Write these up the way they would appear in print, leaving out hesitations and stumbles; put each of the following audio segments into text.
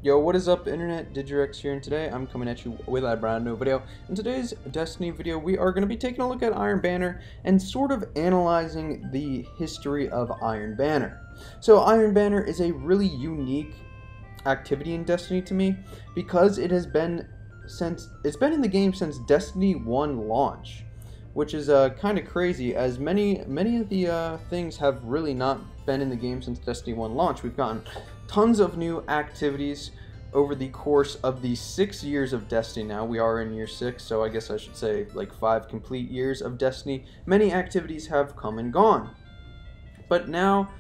Yo, what is up, internet? DidgerX here, and today I'm coming at you with a brand new video. In today's Destiny video, we are going to be taking a look at Iron Banner and sort of analyzing the history of Iron Banner. So Iron Banner is a really unique activity in Destiny to me because it's been in the game since Destiny 1 launch, which is kind of crazy, as many of the things have really not been in the game since Destiny 1 launch. We've gotten tons of new activities over the course of the 6 years of Destiny now. We are in year 6, so I guess I should say like 5 complete years of Destiny. Many activities have come and gone. But now,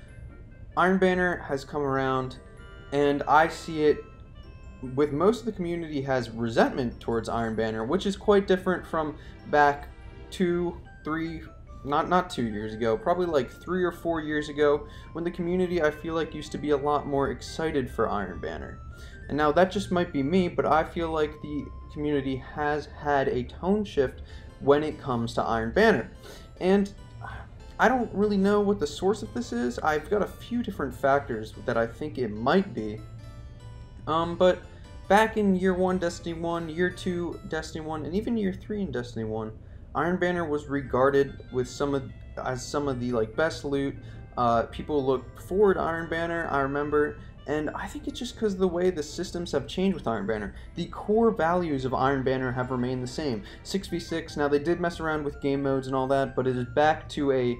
Iron Banner has come around, and I see it with most of the community has resentment towards Iron Banner, which is quite different from back 2, 3, not 2 years ago, probably like 3 or 4 years ago, when the community, I feel like, used to be a lot more excited for Iron Banner. And now that just might be me, but I feel like the community has had a tone shift when it comes to Iron Banner. And I don't really know what the source of this is. I've got a few different factors that I think it might be. But back in year 1 Destiny 1, year 2 Destiny 1, and even year 3 in Destiny 1, Iron Banner was regarded with some of the like best loot. People look forward to Iron Banner, I remember, and I think it's just because of the way the systems have changed with Iron Banner. The core values of Iron Banner have remained the same. 6v6, now they did mess around with game modes and all that, but it is back to a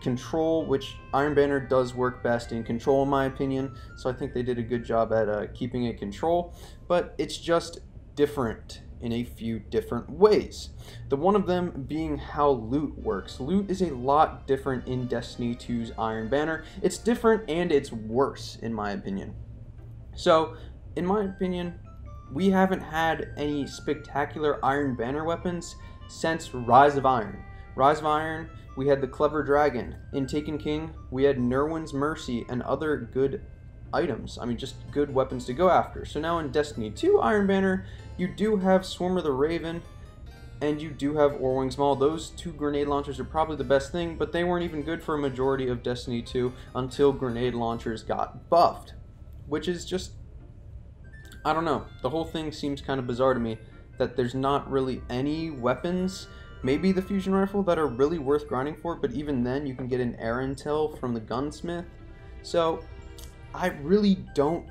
control, which Iron Banner does work best in control in my opinion, so I think they did a good job at keeping it control, but it's just different in a few different ways. The one of them being how loot works. Loot is a lot different in Destiny 2's Iron Banner. It's different and it's worse in my opinion. So, in my opinion, we haven't had any spectacular Iron Banner weapons since Rise of Iron. Rise of Iron, we had the Clever Dragon. In Taken King, we had Nerwin's Mercy and other good items. I mean, just good weapons to go after. So now in Destiny 2 Iron Banner, you do have Swarmer the Raven, and you do have Orwing's Maul. Those two grenade launchers are probably the best thing, but they weren't even good for a majority of Destiny 2 until grenade launchers got buffed. Which is just, I don't know. The whole thing seems kind of bizarre to me that there's not really any weapons, maybe the fusion rifle, that are really worth grinding for, but even then you can get an air intel from the gunsmith. So I really don't,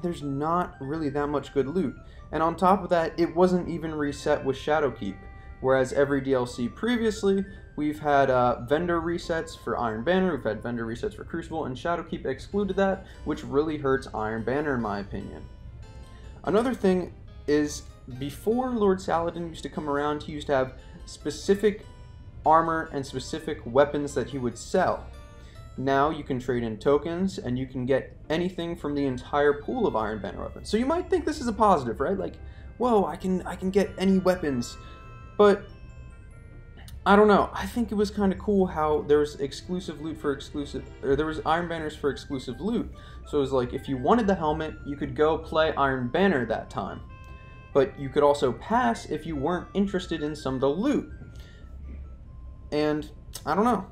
there's not really that much good loot. And on top of that, it wasn't even reset with SHADOWKEEP. Whereas every DLC previously, we've had vendor resets for Iron Banner, we've had vendor resets for Crucible, and SHADOWKEEP excluded that, which really hurts Iron Banner in my opinion. Another thing is, before Lord Saladin used to come around, he used to have specific armor and specific weapons that he would sell. Now you can trade in tokens, and you can get anything from the entire pool of Iron Banner weapons. So you might think this is a positive, right? Like, whoa, I can get any weapons. But I don't know. I think it was kind of cool how there was exclusive loot for exclusive, or there was Iron Banners for exclusive loot. So it was like, if you wanted the helmet, you could go play Iron Banner that time. But you could also pass if you weren't interested in some of the loot. And I don't know.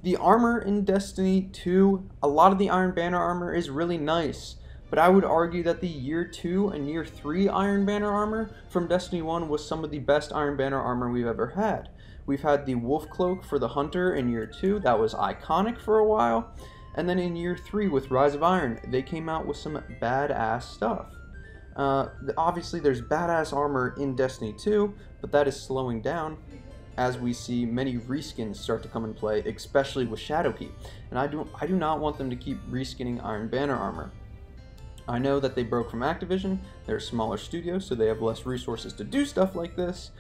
The armor in Destiny 2, a lot of the Iron Banner armor is really nice, but I would argue that the year 2 and year 3 Iron Banner armor from Destiny 1 was some of the best Iron Banner armor we've ever had. We've had the Wolf Cloak for the Hunter in year 2, that was iconic for a while, and then in year 3 with Rise of Iron, they came out with some badass stuff. Obviously there's badass armor in Destiny 2, but that is slowing down as we see many reskins start to come in play, especially with SHADOWKEEP. And I do not want them to keep reskinning Iron Banner armor. I know that they broke from Activision, they're a smaller studio, so they have less resources to do stuff like this,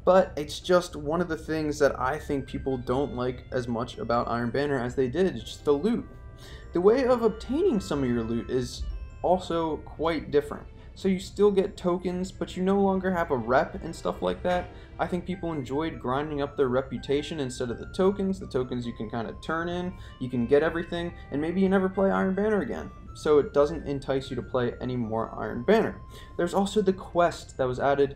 but it's just one of the things that I think people don't like as much about Iron Banner as they did. It's just the loot. The way of obtaining some of your loot is also quite different. So you still get tokens, but you no longer have a rep and stuff like that. I think people enjoyed grinding up their reputation instead of the tokens. The tokens you can kind of turn in, you can get everything, and maybe you never play Iron Banner again. So it doesn't entice you to play any more Iron Banner. There's also the quest that was added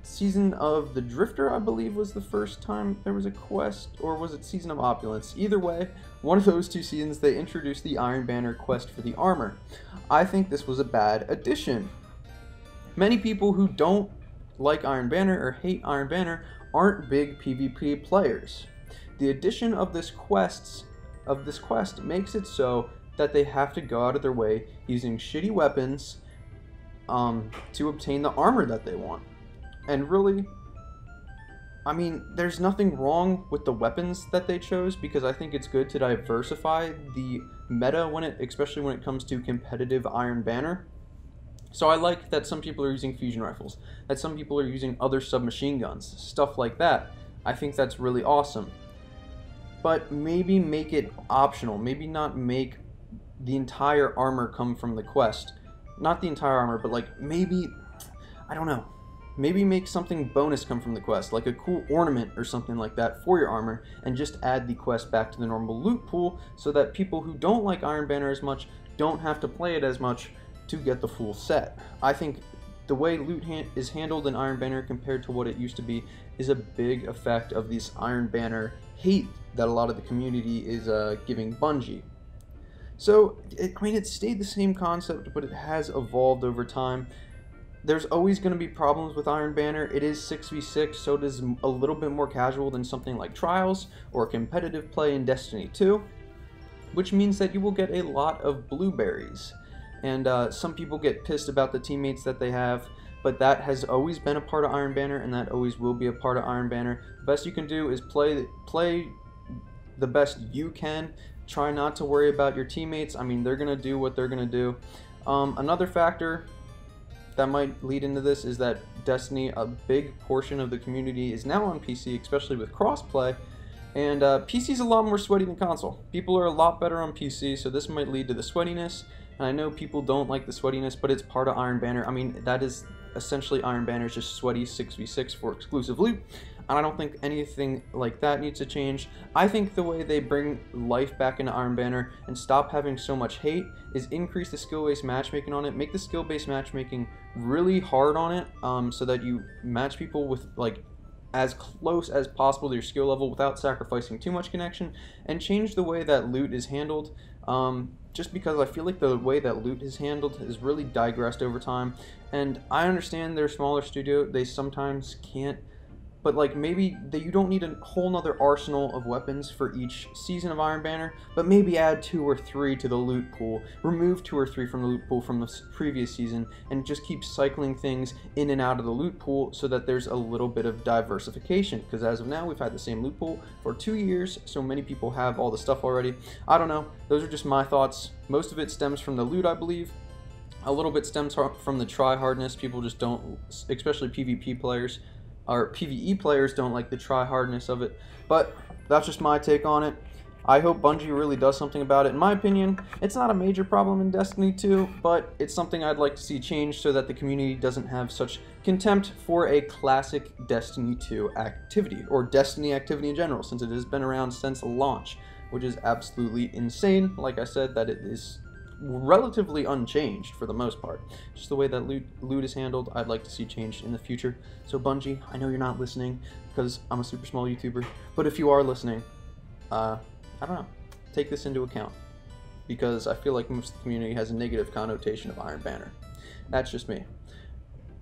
Season of the Drifter, I believe, was the first time there was a quest, or was it Season of Opulence? Either way, one of those two seasons, they introduced the Iron Banner quest for the armor. I think this was a bad addition. Many people who don't like Iron Banner or hate Iron Banner aren't big PvP players. The addition of this quest makes it so that they have to go out of their way using shitty weapons to obtain the armor that they want. And really, I mean, there's nothing wrong with the weapons that they chose, because I think it's good to diversify the meta especially when it comes to competitive Iron Banner. So I like that some people are using fusion rifles, that some people are using other submachine guns, stuff like that. I think that's really awesome. But maybe make it optional. Maybe not make the entire armor come from the quest. Not the entire armor, but like maybe, I don't know. Maybe make something bonus come from the quest, like a cool ornament or something like that for your armor, and just add the quest back to the normal loot pool so that people who don't like Iron Banner as much don't have to play it as much to get the full set. I think the way loot is handled in Iron Banner compared to what it used to be is a big effect of this Iron Banner hate that a lot of the community is giving Bungie. So, I mean, it stayed the same concept, but it has evolved over time. There's always going to be problems with Iron Banner. It is 6v6, so it is a little bit more casual than something like Trials or competitive play in Destiny 2, which means that you will get a lot of blueberries. And some people get pissed about the teammates that they have, but that has always been a part of Iron Banner, and that always will be a part of Iron Banner. The best you can do is play the best you can. Try not to worry about your teammates. I mean, they're going to do what they're going to do. Another factor that might lead into this is that Destiny, a big portion of the community, is now on PC, especially with crossplay, and PC is a lot more sweaty than console. People are a lot better on PC, so this might lead to the sweatiness, and I know people don't like the sweatiness, but it's part of Iron Banner. I mean, that is essentially Iron Banner is just sweaty 6v6 for exclusive loot, and I don't think anything like that needs to change. I think the way they bring life back into Iron Banner and stop having so much hate is increase the skill-based matchmaking on it, make the skill-based matchmaking really hard on it, so that you match people with like as close as possible to your skill level without sacrificing too much connection, and change the way that loot is handled. Just because I feel like the way that loot is handled has really digressed over time, and I understand they're a smaller studio, they sometimes can't, but like maybe you don't need a whole nother arsenal of weapons for each season of Iron Banner, but maybe add 2 or 3 to the loot pool, remove 2 or 3 from the loot pool from the previous season, and just keep cycling things in and out of the loot pool so that there's a little bit of diversification, because as of now we've had the same loot pool for 2 years, so many people have all the stuff already. I don't know, those are just my thoughts. Most of it stems from the loot, I believe. A little bit stems from the try-hardness. People just don't, especially PvP players, or PvE players don't like the try-hardness of it, but that's just my take on it. I hope Bungie really does something about it. In my opinion, it's not a major problem in Destiny 2, but it's something I'd like to see change so that the community doesn't have such contempt for a classic Destiny 2 activity, or Destiny activity in general, since it has been around since launch, which is absolutely insane. Like I said, that it is relatively unchanged for the most part. Just the way that loot is handled, I'd like to see changed in the future. So Bungie, I know you're not listening because I'm a super small YouTuber, but if you are listening, I don't know, take this into account, because I feel like most of the community has a negative connotation of Iron Banner. That's just me.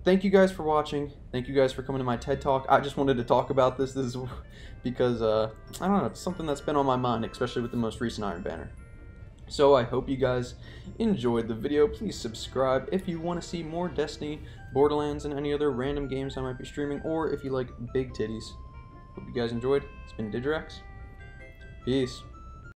Thank you guys for watching. Thank you guys for coming to my TED Talk. I just wanted to talk about this. This is because, I don't know, it's something that's been on my mind, especially with the most recent Iron Banner. So I hope you guys enjoyed the video. Please subscribe if you want to see more Destiny, Borderlands, and any other random games I might be streaming, or if you like big titties. Hope you guys enjoyed. It's been EggsIsmell. Peace.